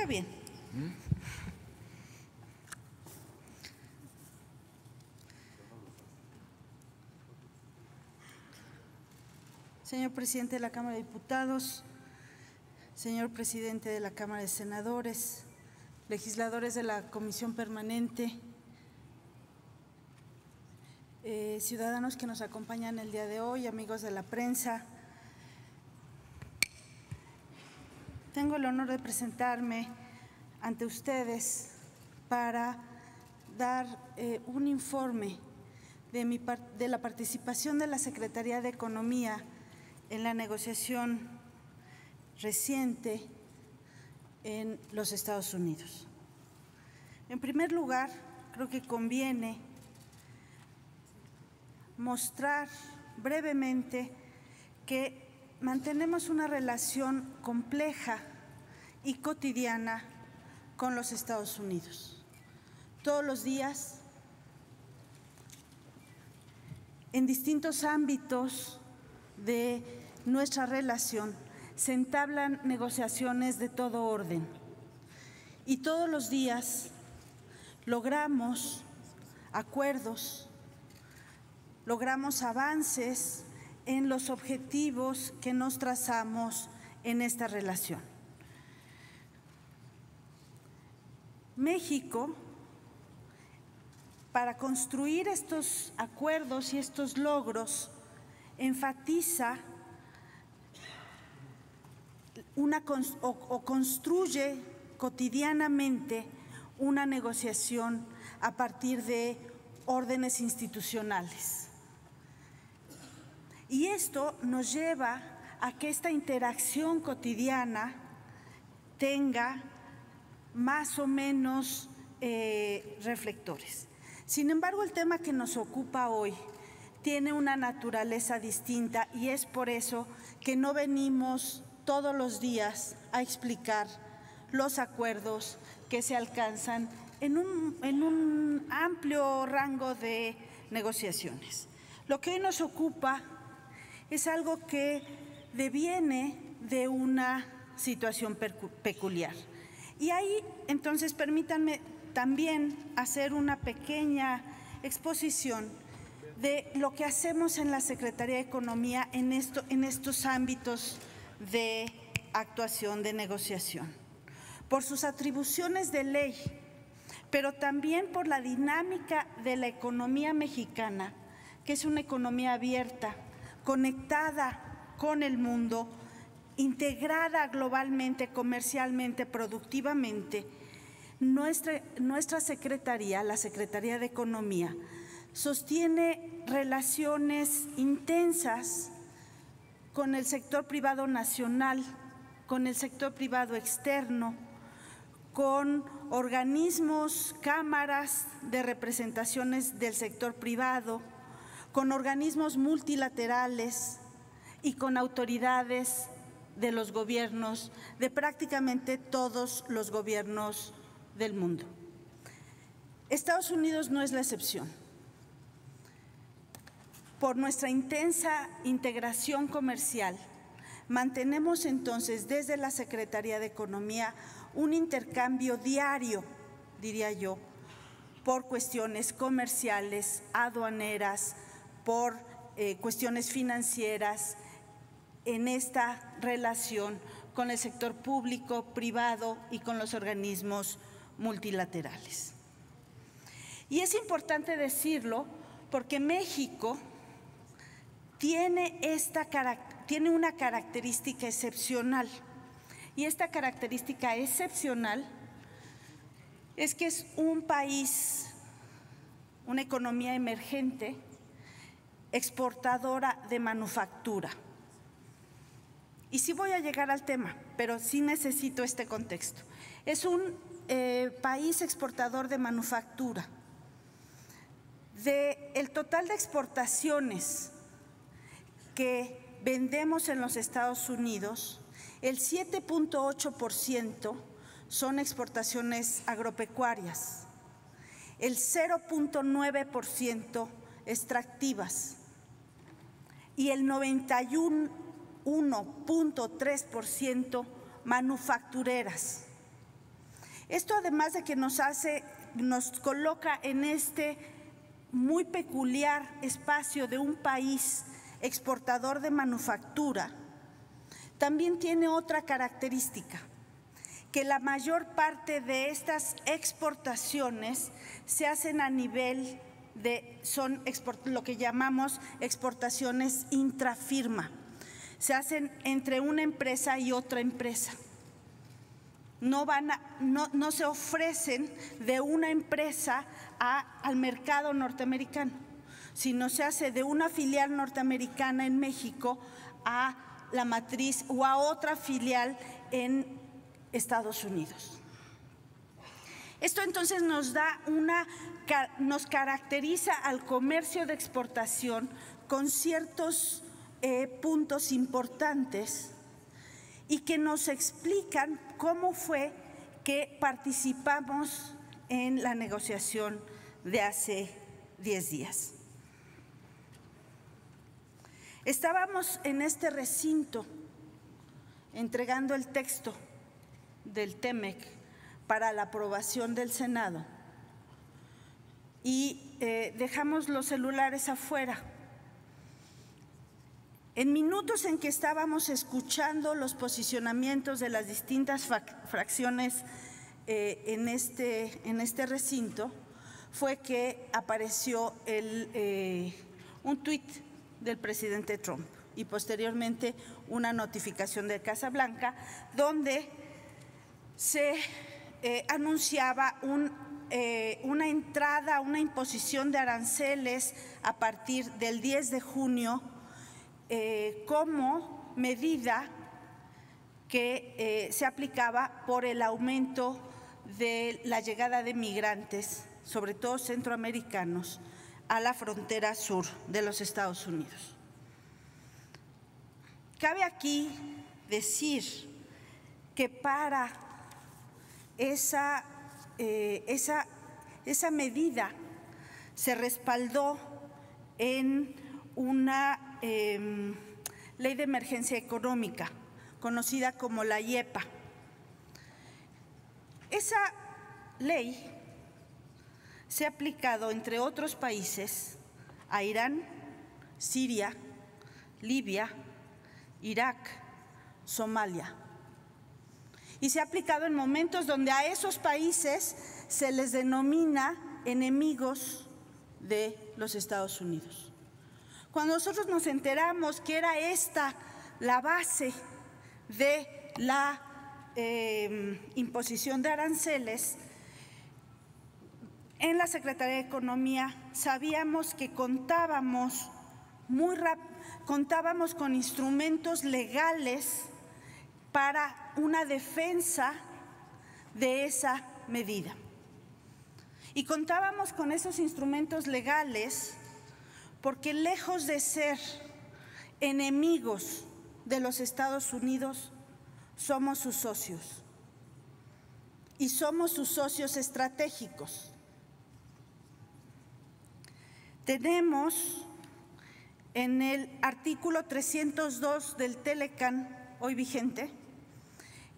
Está bien. Señor presidente de la Cámara de Diputados, señor presidente de la Cámara de Senadores, legisladores de la Comisión Permanente, ciudadanos que nos acompañan el día de hoy, amigos de la prensa. Tengo el honor de presentarme ante ustedes para dar un informe de la participación de la Secretaría de Economía en la negociación reciente en los Estados Unidos. En primer lugar, creo que conviene mostrar brevemente que mantenemos una relación compleja y cotidiana con los Estados Unidos. Todos los días, en distintos ámbitos de nuestra relación, se entablan negociaciones de todo orden y todos los días logramos acuerdos, logramos avances en los objetivos que nos trazamos en esta relación. México, para construir estos acuerdos y estos logros, enfatiza construye cotidianamente una negociación a partir de órdenes institucionales. Y esto nos lleva a que esta interacción cotidiana tenga más o menos reflectores. Sin embargo, el tema que nos ocupa hoy tiene una naturaleza distinta y es por eso que no venimos todos los días a explicar los acuerdos que se alcanzan en un amplio rango de negociaciones. Lo que hoy nos ocupa es algo que deviene de una situación peculiar. Y ahí, entonces, permítanme también hacer una pequeña exposición de lo que hacemos en la Secretaría de Economía en estos ámbitos de actuación, de negociación. Por sus atribuciones de ley, pero también por la dinámica de la economía mexicana, que es una economía abierta, conectada con el mundo, integrada globalmente, comercialmente, productivamente. Nuestra Secretaría, la Secretaría de Economía, sostiene relaciones intensas con el sector privado nacional, con el sector privado externo, con organismos, cámaras de representaciones del sector privado, con organismos multilaterales y con autoridades de los gobiernos, de prácticamente todos los gobiernos del mundo. Estados Unidos no es la excepción. Por nuestra intensa integración comercial, mantenemos entonces desde la Secretaría de Economía un intercambio diario, diría yo, por cuestiones comerciales, aduaneras, por cuestiones financieras, en esta relación con el sector público, privado y con los organismos multilaterales. Y es importante decirlo porque México tiene una característica excepcional. Y esta característica excepcional es que es un país, una economía emergente, exportadora de manufactura. Y sí voy a llegar al tema, pero sí necesito este contexto. Es un país exportador de manufactura. Del total de exportaciones que vendemos en los Estados Unidos, el 7.8% son exportaciones agropecuarias, el 0.9% extractivas y el 91.3% manufactureras. Esto, además de que nos coloca en este muy peculiar espacio de un país exportador de manufactura, también tiene otra característica, que la mayor parte de estas exportaciones se hacen a nivel son lo que llamamos exportaciones intrafirma. Se hacen entre una empresa y otra empresa. No se ofrecen de una empresa al mercado norteamericano, sino se hace de una filial norteamericana en México a la matriz o a otra filial en Estados Unidos. Esto entonces nos caracteriza al comercio de exportación con ciertos puntos importantes y que nos explican cómo fue que participamos en la negociación de hace 10 días. Estábamos en este recinto entregando el texto del TEMEC para la aprobación del Senado y dejamos los celulares afuera. En minutos en que estábamos escuchando los posicionamientos de las distintas fracciones en este recinto, fue que apareció un tuit del presidente Trump y posteriormente una notificación de Casa Blanca donde se anunciaba una entrada, una imposición de aranceles a partir del 10 de junio como medida que se aplicaba por el aumento de la llegada de migrantes, sobre todo centroamericanos, a la frontera sur de los Estados Unidos. Cabe aquí decir que para esa medida se respaldó en una ley de emergencia económica, conocida como la IEPA. Esa ley se ha aplicado, entre otros países, a Irán, Siria, Libia, Irak, Somalia. Y se ha aplicado en momentos donde a esos países se les denomina enemigos de los Estados Unidos. Cuando nosotros nos enteramos que era esta la base de la imposición de aranceles, en la Secretaría de Economía sabíamos que contábamos con instrumentos legales para una defensa de esa medida. Y contábamos con esos instrumentos legales porque, lejos de ser enemigos de los Estados Unidos, somos sus socios. Y somos sus socios estratégicos. Tenemos en el artículo 302 del TELECAN, hoy vigente,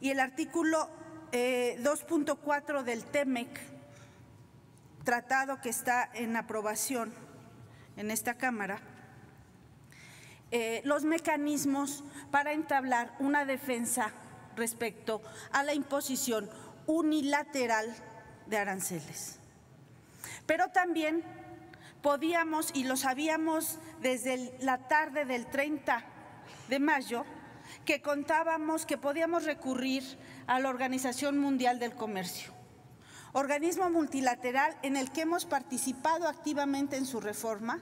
y el artículo 2.4 del TEMEC, tratado que está en aprobación en esta Cámara, los mecanismos para entablar una defensa respecto a la imposición unilateral de aranceles. Pero también podíamos, y lo sabíamos desde la tarde del 30 de mayo, que podíamos recurrir a la Organización Mundial del Comercio, organismo multilateral en el que hemos participado activamente en su reforma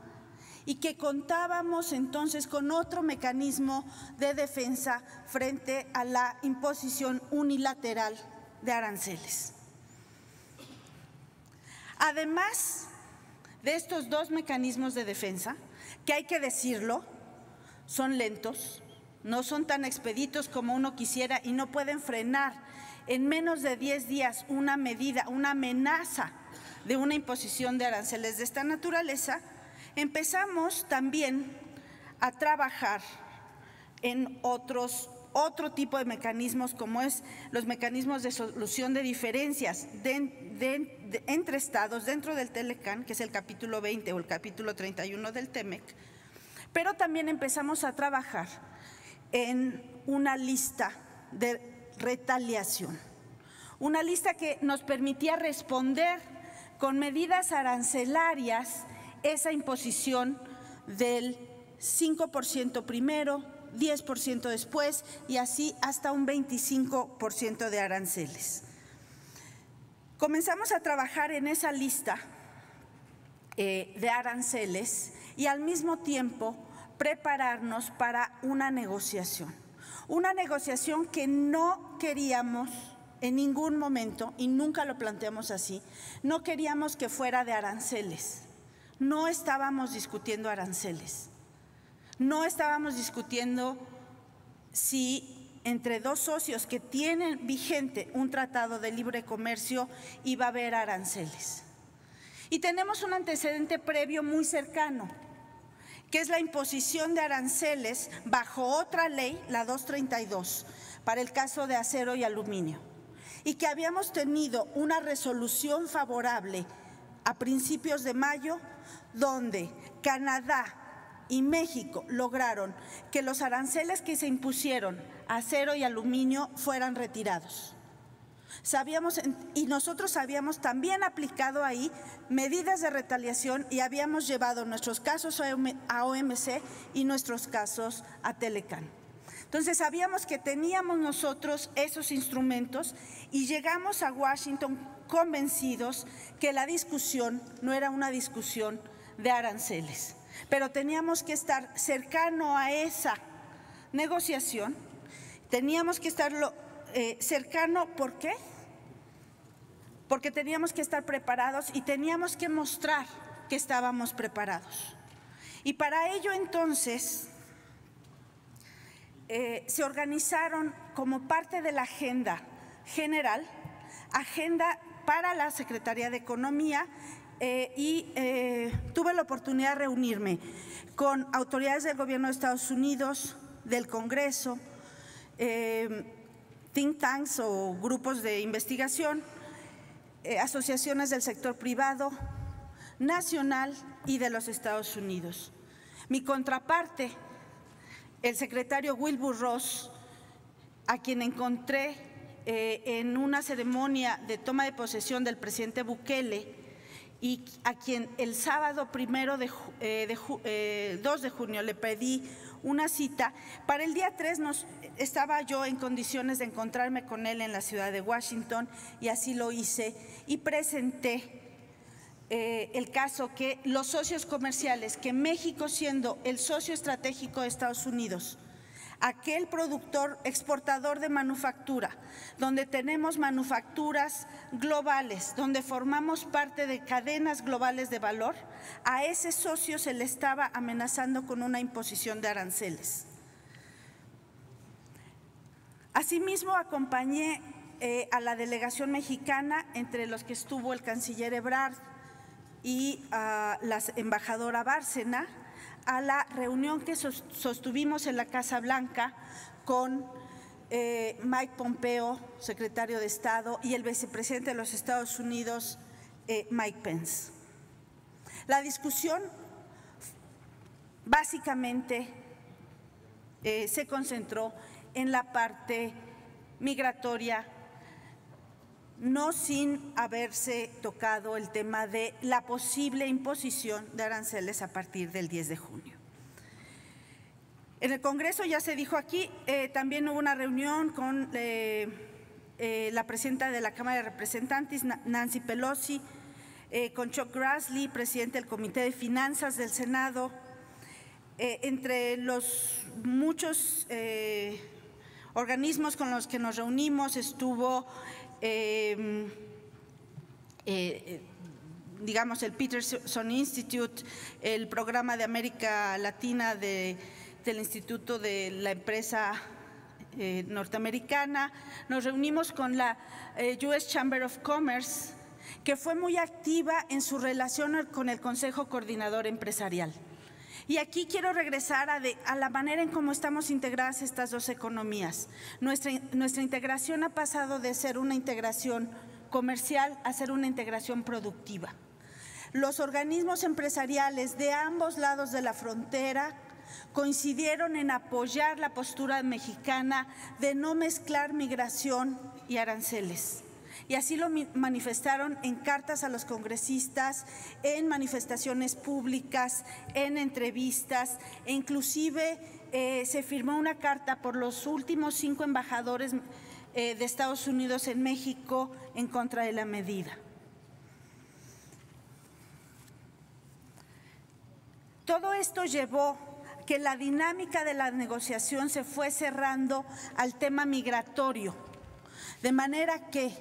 y que contábamos entonces con otro mecanismo de defensa frente a la imposición unilateral de aranceles. Además de estos dos mecanismos de defensa, que hay que decirlo, son lentos, no son tan expeditos como uno quisiera y no pueden frenar en menos de 10 días una medida, una amenaza de una imposición de aranceles de esta naturaleza. Empezamos también a trabajar en otros otro tipo de mecanismos como es los mecanismos de solución de diferencias entre estados dentro del Telecán, que es el capítulo 20 o el capítulo 31 del TEMEC, pero también empezamos a trabajar en una lista de retaliación, una lista que nos permitía responder con medidas arancelarias esa imposición del 5% primero, 10% después y así hasta un 25% de aranceles. Comenzamos a trabajar en esa lista de aranceles y al mismo tiempo prepararnos para una negociación que no queríamos en ningún momento, y nunca lo planteamos así, no queríamos que fuera de aranceles. No estábamos discutiendo aranceles. No estábamos discutiendo si entre dos socios que tienen vigente un tratado de libre comercio iba a haber aranceles. Y tenemos un antecedente previo muy cercano, que es la imposición de aranceles bajo otra ley, la 232, para el caso de acero y aluminio, y que habíamos tenido una resolución favorable a principios de mayo, donde Canadá y México lograron que los aranceles que se impusieron a acero y aluminio fueran retirados. Y nosotros habíamos también aplicado ahí medidas de retaliación y habíamos llevado nuestros casos a OMC y nuestros casos a Telecán. Entonces sabíamos que teníamos nosotros esos instrumentos y llegamos a Washington convencidos que la discusión no era una discusión de aranceles, pero teníamos que estar cercano a esa negociación, teníamos que estarlo cercano. ¿Por qué? Porque teníamos que estar preparados y teníamos que mostrar que estábamos preparados. Y para ello entonces se organizaron como parte de la agenda general, agenda para la Secretaría de Economía, y tuve la oportunidad de reunirme con autoridades del gobierno de Estados Unidos, del Congreso, think tanks o grupos de investigación, asociaciones del sector privado, nacional y de los Estados Unidos. Mi contraparte, el secretario Wilbur Ross, a quien encontré en una ceremonia de toma de posesión del presidente Bukele y a quien el sábado 2 de junio le pedí una cita, para el día 3 estaba yo en condiciones de encontrarme con él en la ciudad de Washington y así lo hice y presenté el caso que los socios comerciales, que México siendo el socio estratégico de Estados Unidos, aquel productor exportador de manufactura, donde tenemos manufacturas globales, donde formamos parte de cadenas globales de valor, a ese socio se le estaba amenazando con una imposición de aranceles. Asimismo, acompañé a la delegación mexicana, entre los que estuvo el canciller Ebrard y la embajadora Bárcena, a la reunión que sostuvimos en la Casa Blanca con Mike Pompeo, secretario de Estado, y el vicepresidente de los Estados Unidos, Mike Pence. La discusión básicamente se concentró en la parte migratoria, no sin haberse tocado el tema de la posible imposición de aranceles a partir del 10 de junio. En el Congreso, ya se dijo aquí, también hubo una reunión con la presidenta de la Cámara de Representantes, Nancy Pelosi, con Chuck Grassley, presidente del Comité de Finanzas del Senado. Entre los muchos organismos con los que nos reunimos estuvo digamos el Peterson Institute, el programa de América Latina del Instituto de la Empresa norteamericana. Nos reunimos con la US Chamber of Commerce, que fue muy activa en su relación con el Consejo Coordinador Empresarial. Y aquí quiero regresar a la manera en cómo estamos integradas estas dos economías. Nuestra integración ha pasado de ser una integración comercial a ser una integración productiva. Los organismos empresariales de ambos lados de la frontera coincidieron en apoyar la postura mexicana de no mezclar migración y aranceles. Y así lo manifestaron en cartas a los congresistas, en manifestaciones públicas, en entrevistas, e inclusive se firmó una carta por los últimos 5 embajadores de Estados Unidos en México en contra de la medida. Todo esto llevó que la dinámica de la negociación se fue cerrando al tema migratorio, de manera que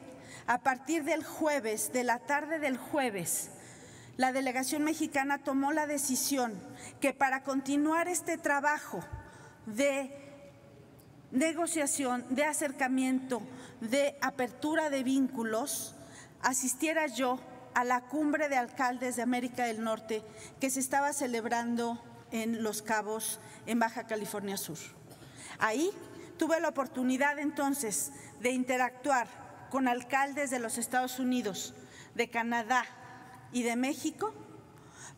a partir del jueves, de la tarde del jueves, la delegación mexicana tomó la decisión que para continuar este trabajo de negociación, de acercamiento, de apertura de vínculos, asistiera yo a la cumbre de alcaldes de América del Norte que se estaba celebrando en Los Cabos, en Baja California Sur. Ahí tuve la oportunidad entonces de interactuar con alcaldes de los Estados Unidos, de Canadá y de México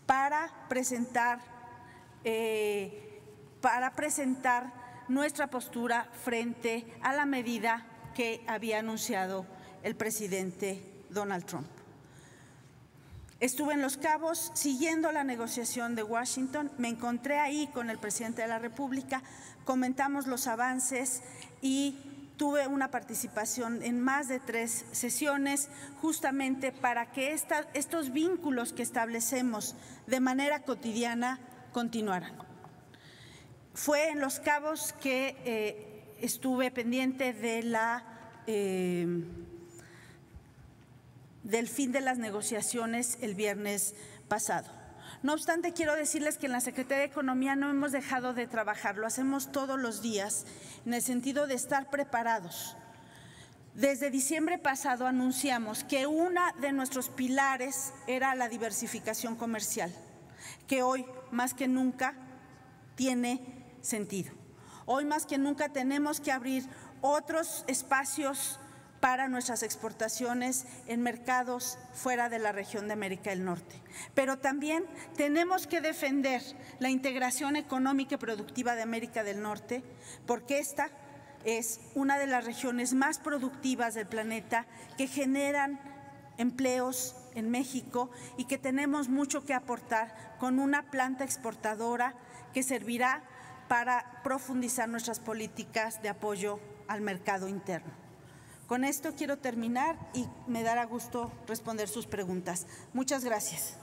para presentar nuestra postura frente a la medida que había anunciado el presidente Donald Trump. Estuve en Los Cabos siguiendo la negociación de Washington, me encontré ahí con el presidente de la República, comentamos los avances y tuve una participación en más de 3 sesiones justamente para que estos vínculos que establecemos de manera cotidiana continuaran. Fue en Los Cabos que estuve pendiente de del fin de las negociaciones el viernes pasado. No obstante, quiero decirles que en la Secretaría de Economía no hemos dejado de trabajar, lo hacemos todos los días en el sentido de estar preparados. Desde diciembre pasado anunciamos que uno de nuestros pilares era la diversificación comercial, que hoy más que nunca tiene sentido. Hoy más que nunca tenemos que abrir otros espacios para nuestras exportaciones en mercados fuera de la región de América del Norte. Pero también tenemos que defender la integración económica y productiva de América del Norte, porque esta es una de las regiones más productivas del planeta que generan empleos en México y que tenemos mucho que aportar con una planta exportadora que servirá para profundizar nuestras políticas de apoyo al mercado interno. Con esto quiero terminar y me dará gusto responder sus preguntas. Muchas gracias.